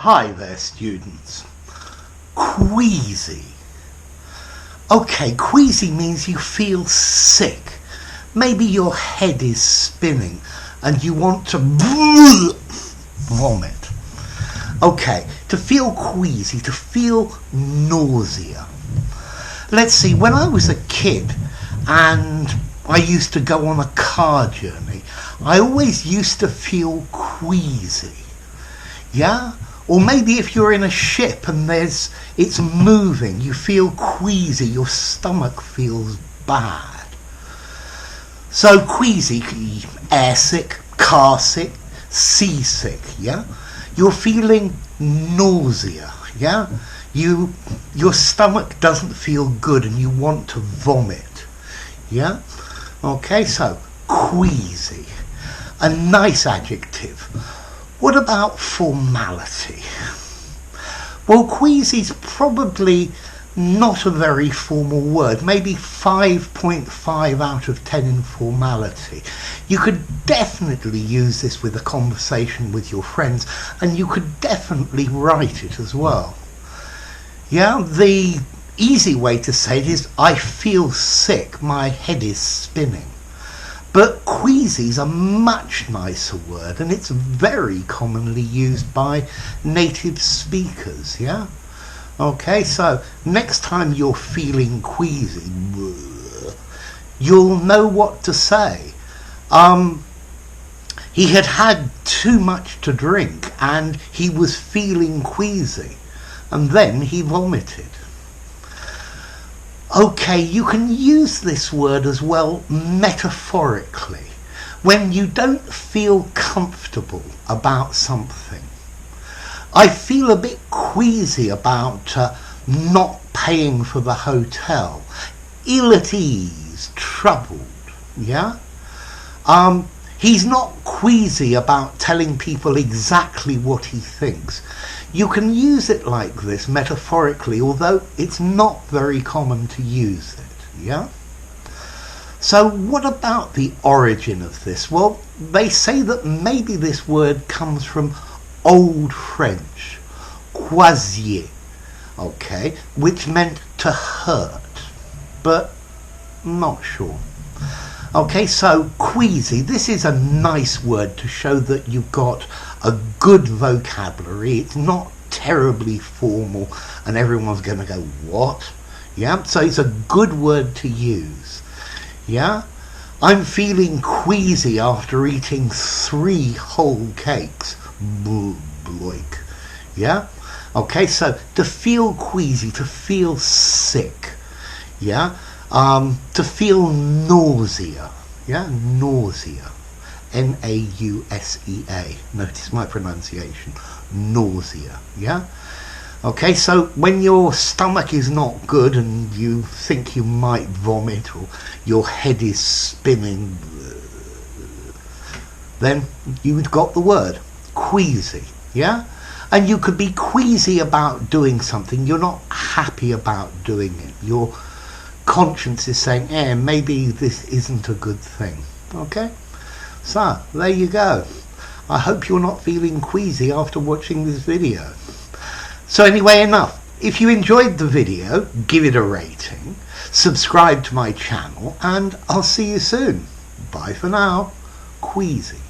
Hi there, students. Queasy. Okay, queasy means you feel sick. Maybe your head is spinning and you want to vomit. Okay, to feel queasy, to feel nausea. Let's see, when I was a kid and I used to go on a car journey, I always used to feel queasy. Yeah? Or maybe if you're in a ship and it's moving, you feel queasy, your stomach feels bad. So queasy, airsick, car sick, seasick, yeah? You're feeling nausea, yeah? Your stomach doesn't feel good and you want to vomit, yeah? Okay, so queasy, a nice adjective. What about formality? Well, queasy's probably not a very formal word, maybe 5.5 out of 10 in formality. You could definitely use this with a conversation with your friends, and you could definitely write it as well. Yeah, the easy way to say it is, I feel sick, my head is spinning. But queasy's a much nicer word, and it's very commonly used by native speakers, yeah? Okay, so next time you're feeling queasy, you'll know what to say. He had had too much to drink, and he was feeling queasy, and then he vomited. Okay, you can use this word as well metaphorically, when you don't feel comfortable about something. I feel a bit queasy about not paying for the hotel, ill at ease, troubled, yeah? He's not queasy about telling people exactly what he thinks. You can use it like this metaphorically, although it's not very common to use it, yeah? So what about the origin of this? Well, they say that maybe this word comes from Old French, quasier, okay, which meant to hurt, but not sure. Okay, so queasy, this is a nice word to show that you've got a good vocabulary. It's not terribly formal and everyone's going to go, what? Yeah, so it's a good word to use. Yeah, I'm feeling queasy after eating 3 whole cakes. Bloik. Yeah, okay, so to feel queasy, to feel sick. Yeah. To feel nausea, yeah, nausea, N-A-U-S-E-A, notice my pronunciation, nausea, yeah, okay, so when your stomach is not good and you think you might vomit or your head is spinning, then you've got the word, queasy, yeah, and you could be queasy about doing something, you're not happy about doing it, your conscience is saying, maybe this isn't a good thing. Okay, so there you go. I hope you're not feeling queasy after watching this video. So anyway, enough. If you enjoyed the video, give it a rating, subscribe to my channel, and I'll see you soon. Bye for now. Queasy.